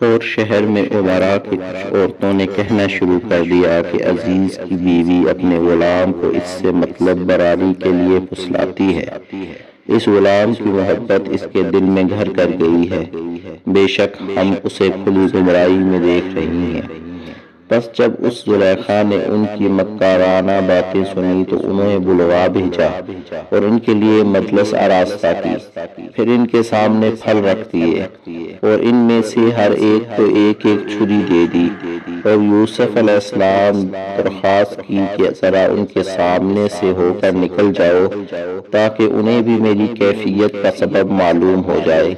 اور شہر میں امراء کی کچھ عورتوں نے کہنا شروع کر دیا کہ عزیز کی بیوی اپنے غلام کو اس سے مطلب براری کے لیے پھسلاتی ہے، اس غلام کی محبت اس کے دل میں گھر کر گئی ہے، بے شک ہم اسے کھلی گمراہی میں دیکھ رہی ہیں۔ پس جب اس زلیخا نے ان کی مکارانہ باتیں سنی تو انہیں بلوا بھیجا اور ان کے لیے مجلس آراستہ کی، پھر ان کے سامنے پھل رکھ دیے اور ان میں سے ہر ایک کو ایک ایک چھری دے دی، اور یوسف علیہ السلام درخواست کی کہ ذرا ان کے سامنے سے ہو کر نکل جاؤ تاکہ انہیں بھی میری کیفیت کا سبب معلوم ہو جائے۔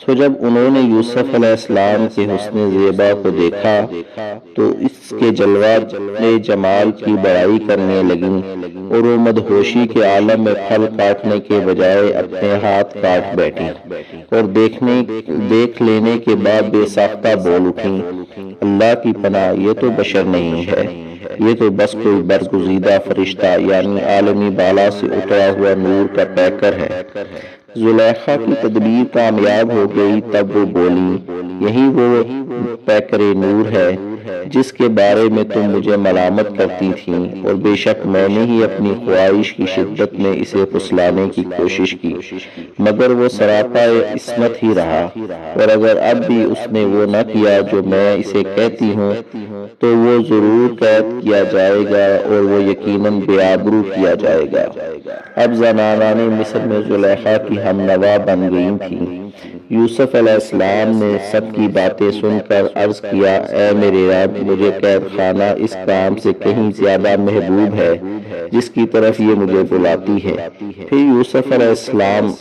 سو جب انہوں نے یوسف علیہ السلام کے حسن زیبا کو دیکھا تو اس کے جلوہ جمال کی بڑائی کرنے لگیں، اور وہ مدہوشی کے عالم میں پھل کاٹنے کے بجائے اپنے ہاتھ کاٹ بیٹھیں، اور دیکھ لینے کے بعد بے ساختہ بول اٹھیں، اللہ کی پناہ، یہ تو بشر نہیں ہے، یہ تو بس کوئی برگزیدہ فرشتہ یعنی عالمی بالا سے اترا ہوا نور کا پیکر ہے۔ زلیخا کی تدبیر کامیاب ہو گئی، تب وہ بولی، یہی وہ پیکر نور ہے جس کے بارے میں تم مجھے ملامت کرتی تھیں، اور بے شک میں نے ہی اپنی خواہش کی شدت میں اسے پھسلانے کی کوشش کی، مگر وہ سراپا عصمت ہی رہا، اور اگر اب بھی اس نے وہ نہ کیا جو میں اسے کہتی ہوں تو وہ ضرور قید کیا جائے گا اور وہ یقیناً بے آبرو کیا جائے گا۔ اب زنانان مصر میں زلیخا کی ہم نوا بن گئی تھیں۔ یوسف علیہ السلام نے سب کی باتیں سن کر عرض کیا، اے میرے رب، مجھے قید خانہ اس کام سے کہیں زیادہ محبوب ہے جس کی طرف یہ مجھے بلاتی ہے۔ پھر یوسف علیہ السلام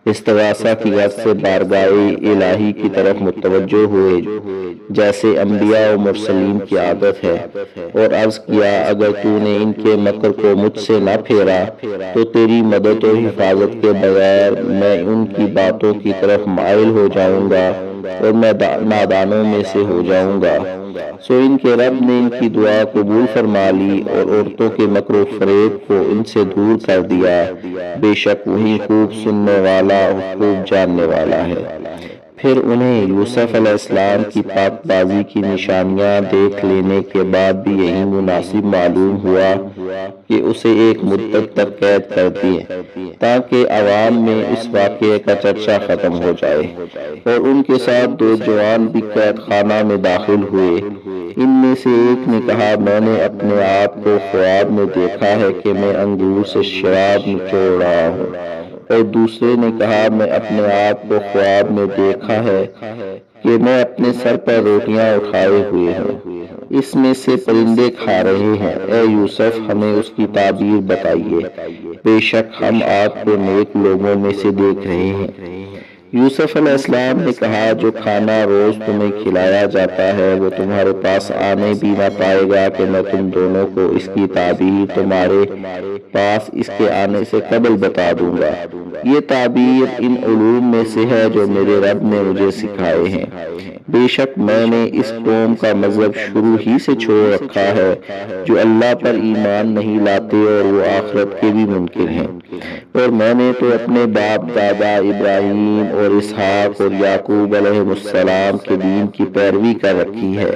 استغاثہ کی غرض سے بارگاہ الہی کی طرف متوجہ ہوئے جیسے انبیاء و مرسلین کی عادت ہے، اور عرض کیا، اگر تو نے ان کے مکر کو مجھ سے نہ پھیرا تو تیری مدد و حفاظت کے بغیر میں ان کی باتوں کی طرف مائل ہو جاؤں گا اور میں نادانوں میں سے ہو جاؤں گا۔ سو ان کے رب نے ان کی دعا قبول فرما لی اور عورتوں کے مکر و فریب کو ان سے دور کر دیا، بے شک وہی خوب سننے والا اور خوب جاننے والا ہے۔ پھر انہیں یوسف علیہ السلام کی پاک بازی کی نشانیاں دیکھ لینے کے بعد بھی یہی مناسب معلوم ہوا کہ اسے ایک مدت تک قید کر دیں تاکہ عوام میں اس واقعے کا چرچا ختم ہو جائے، اور ان کے ساتھ دو جوان بھی قید خانہ میں داخل ہوئے۔ ان میں سے ایک نے کہا، میں نے اپنے آپ کو خواب میں دیکھا ہے کہ میں انگور سے شراب نچوڑ رہا ہوں، اور دوسرے نے کہا، میں اپنے آپ کو خواب میں دیکھا ہے کہ میں اپنے سر پر روٹیاں اٹھائے ہوئے ہوں، اس میں سے پرندے کھا رہے ہیں، اے یوسف ہمیں اس کی تعبیر بتائیے، بے شک ہم آپ کو نیک لوگوں میں سے دیکھ رہے ہیں۔ یوسف علیہ السلام نے کہا، جو کھانا روز تمہیں کھلایا جاتا ہے وہ تمہارے پاس آنے بھی نہ پائے گا کہ میں تم دونوں کو اس کی تعبیر تمہارے پاس اس کے آنے سے قبل بتا دوں گا۔ یہ تعبیر ان علوم میں سے ہے جو میرے رب نے مجھے سکھائے ہیں، بے شک میں نے اس قوم کا مذہب شروع ہی سے چھوڑ رکھا ہے جو اللہ پر ایمان نہیں لاتے اور وہ آخرت کے بھی منکر ہیں، اور میں نے تو اپنے باپ دادا ابراہیم اور اسحاق اور یعقوب علیہ السلام کے دین کی پیروی کر رکھی ہے۔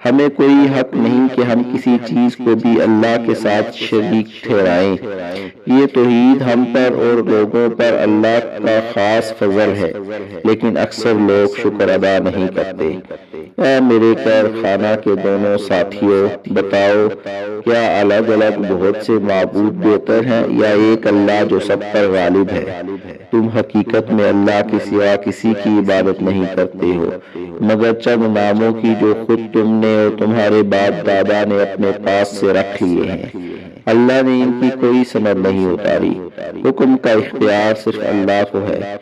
ہمیں کوئی حق نہیں کہ ہم کسی چیز کو بھی اللہ کے ساتھ شریک ٹھہرائیں۔ یہ توحید ہم پر اور لوگوں پر اللہ کا خاص فضل ہے، لیکن اکثر لوگ شکر ادا نہیں کرتے۔ اے میرے قید خانہ کے دونوں ساتھیوں، بتاؤ کیا الگ الگ بہت سے معبود بہتر ہیں یا ایک اللہ جو سب پر غالب ہے؟ تم حقیقت میں اللہ کے سوا کسی کی عبادت نہیں کرتے ہو مگر چند ناموں کی جو خود تم نے اور تمہارے باپ دادا نے اپنے پاس سے رکھ لیے ہیں۔ اللہ نے ان کی کوئی سند نہیں اتاری، حکم کا اختیار صرف اللہ کو ہے،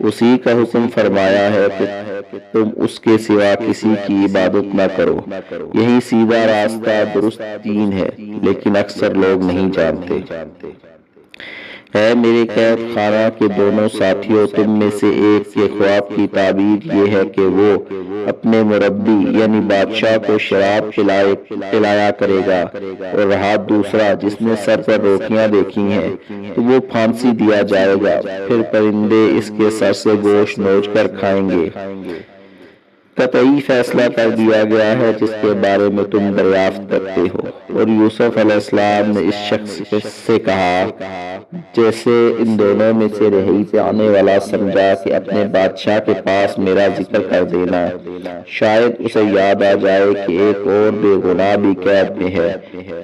اسی کا حکم فرمایا ہے کہ تم اس کے سوا کسی کی عبادت نہ کرو، یہی سیدھا راستہ درست دین ہے، لیکن اکثر لوگ نہیں جانتے۔ اے میرے قید خانہ کے دونوں ساتھیوں، تم میں سے ایک کے خواب کی تعبیر یہ ہے کہ وہ اپنے مربی یعنی بادشاہ کو شراب پلایا کرے گا، اور رہا دوسرا جس نے سر پر روٹیاں دیکھی ہیں تو وہ پھانسی دیا جائے گا، پھر پرندے اس کے سر سے گوشت نوچ کر کھائیں گے۔ قطعی فیصلہ کر دیا گیا ہے جس کے بارے میں تم دریافت کرتے ہو۔ اور یوسف علیہ السلام نے اس شخص سے کہا جیسے ان دونوں میں سے رہی پہ آنے والا سمجھا کہ اپنے بادشاہ کے پاس میرا ذکر کر دینا، شاید اسے یاد آ جائے کہ ایک اور بے گناہ بھی قید میں ہے،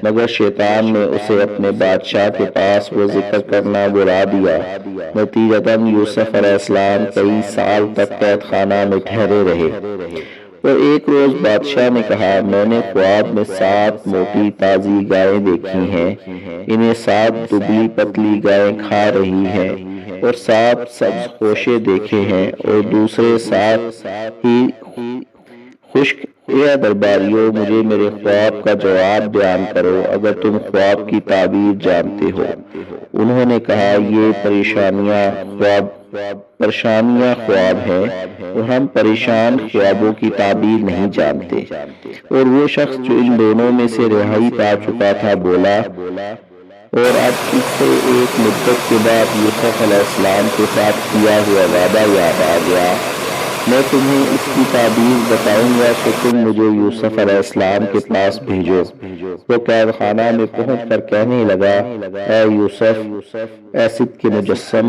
مگر شیطان نے اسے اپنے بادشاہ کے پاس وہ ذکر کرنا بلا دیا۔ نتیجتاً یوسف علیہ السلام کئی سال تک قید خانہ میں ٹھہرے رہے۔ اور ایک روز بادشاہ نے کہا، میں نے خواب میں 7 موٹی تازی گائیں دیکھی ہیں، انہیں 7 دبلی پتلی گائیں کھا رہی ہیں، اور 7 سبز خوشے دیکھے ہیں اور دوسرے 7 ہی خشک۔ اے درباریوں، مجھے میرے خواب کا جواب بیان کرو اگر تم خواب کی تعبیر جانتے ہو۔ انہوں نے کہا، یہ پریشانیاں خواب ہیں اور ہم پریشان خوابوں کی تعبیر نہیں جانتے۔ اور وہ شخص جو ان دونوں میں سے رہائی پا چکا تھا بولا، اور اب اس سے ایک مدت کے بعد یوسف علیہ السلام کے ساتھ کیا ہوا وعدہ یاد آ گیا، میں تمہیں اس کی تعبیر بتاؤں گا کہ تم مجھے یوسف علیہ السلام کے پاس بھیجو۔ وہ قید خانہ میں پہنچ کر کہنے لگا، اے یوسف، اے صدق کے مجسم،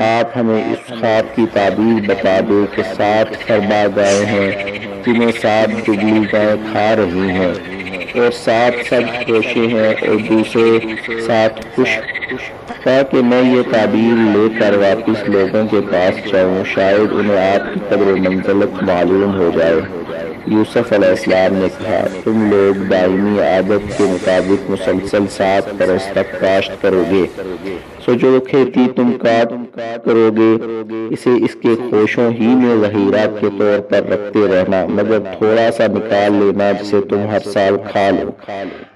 آپ ہمیں اس خواب کی تعبیر بتا دو کہ 7 فربا گائیں ہیں جنہیں 7 دبلی گائیں کھا رہی ہیں، اور 7 سبز خوشے ہیں اور دوسرے 7 خشک، تاکہ میں یہ تعبیر لے کر واپس لوگوں کے پاس جاؤں، شاید انہیں آپ کی قدر و منزلت معلوم ہو جائے۔ یوسف علیہ السلام نے کہا، تم لوگ دائمی عادت کے مطابق مسلسل 7 برس تک کاشت کرو گے، سو جو کھیتی تم کاٹ کرو گے اسے اس کے خوشوں ہی میں ذخیرہ کے طور پر رکھتے رہنا، مگر تھوڑا سا نکال لینا جسے تم ہر سال کھا لو۔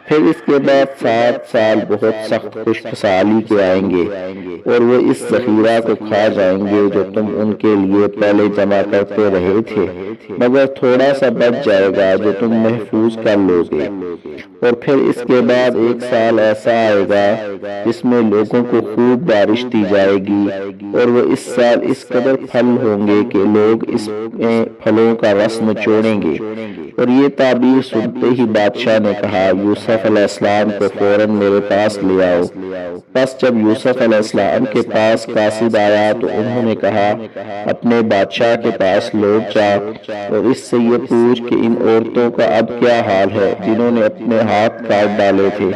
پھر اس کے بعد 7 سال بہت سخت خشک سالی کے آئیں گے، اور وہ اس ذخیرہ کو کھا جائیں گے جو تم ان کے لیے پہلے جمع کرتے رہے تھے، مگر تھوڑا سا بچ جائے گا جو تم محفوظ کر لو گے۔ اور پھر اس کے بعد 1 سال ایسا آئے گا جس میں لوگوں کو خوب بارش دی جائے گی، اور وہ اس سال اس قدر پھل ہوں گے کہ لوگ اس میں پھلوں کا رس نچوڑیں گے۔ اور یہ تعبیر سنتے ہی بادشاہ نے کہا، یوسف علیہ السلام کو فوراً میرے پاس لے آؤ۔ پس جب یوسف علیہ السلام کے پاس قاصد آیا تو انہوں نے کہا، اپنے بادشاہ کے پاس لوٹ جا اور اس سے یہ پوچھ کہ ان عورتوں کا اب کیا حال ہے جنہوں نے اپنے ہاتھ کاٹ ڈالے تھے،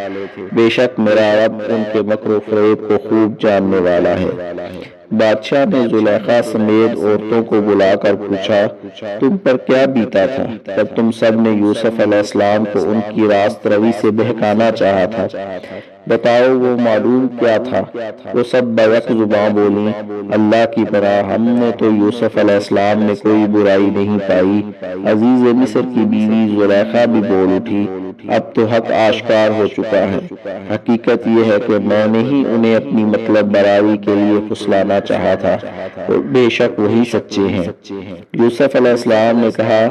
بے شک میرا رب ان کے مکر و فریب کو خوب جاننے والا ہے۔ بادشاہ نے زلیخا سمیت عورتوں کو بلا کر پوچھا، تم پر کیا بیتا تھا جب تم سب نے یوسف علیہ السلام کو ان کی راست روی سے بہکانا چاہا تھا؟ بتاؤ وہ معلوم کیا تھا؟ وہ سب بیک زباں بولیں، اللہ کی پناہ، ہم نے تو یوسف علیہ السلام میں کوئی برائی نہیں پائی۔ عزیز مصر کی بیوی زلیخا بھی بول اٹھی، اب تو حق آشکار ہو چکا ہے، حقیقت یہ ہے کہ میں نے ہی انہیں اپنی مطلب برائی کے لیے پھسلانا چاہا تھا، اور بے شک وہی سچے ہیں۔ یوسف علیہ السلام نے کہا،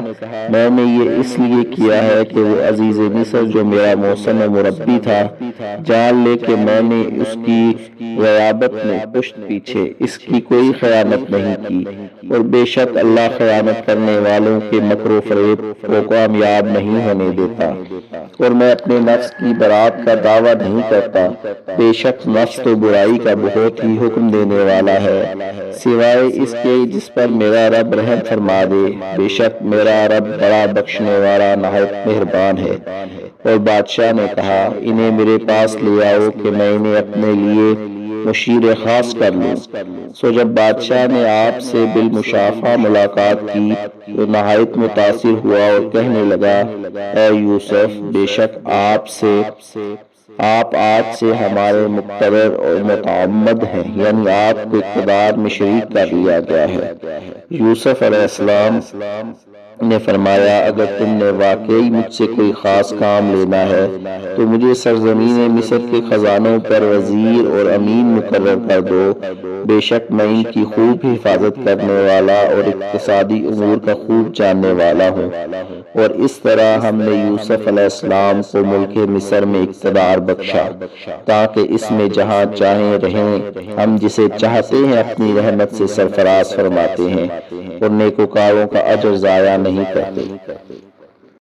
میں نے یہ اس لیے کیا ہے کہ وہ عزیز مصر جو میرا محسن و مربی تھا جان لے کہ میں نے اس کی غیابت میں پشت پیچھے اس کی کوئی خیانت نہیں کی، اور بے شک اللہ خیانت کرنے والوں کے مکر و فریب کو کامیاب نہیں ہونے دیتا، اور میں اپنے نفس کی برات کا دعویٰ نہیں کرتا، بے شک نفس تو برائی کا بہت ہی حکم دینے والا ہے، سوائے اس کے جس پر میرا رب رحم فرما دے، بے شک میرا رب بڑا بخشنے والا نہایت مہربان ہے۔ اور بادشاہ نے کہا، انہیں میرے پاس لے آؤ کہ میں انہیں اپنے لیے مشیر خاص کر لوں۔ سو جب بادشاہ نے آپ سے بالمشافہہ ملاقات کی تو نہایت متاثر ہوا اور کہنے لگا، اے یوسف، بے شک آپ آج سے ہمارے مقتدر اور متعمد ہیں، یعنی آپ کو اقتدار میں شریک کر لیا گیا ہے۔ یوسف علیہ السلام نے فرمایا، اگر تم نے واقعی مجھ سے کوئی خاص کام لینا ہے تو مجھے سرزمین مصر کے خزانوں پر وزیر اور امین مقرر کر دو، بے شک میں ان کی خوب حفاظت کرنے والا اور اقتصادی امور کا خوب جاننے والا ہوں۔ اور اس طرح ہم نے یوسف علیہ السلام کو ملک مصر میں اقتدار بخشا تاکہ اس میں جہاں چاہیں رہیں۔ ہم جسے چاہتے ہیں اپنی رحمت سے سرفراز فرماتے ہیں اور نیکوکاروں کا اجر ضائع نہیں کرتے۔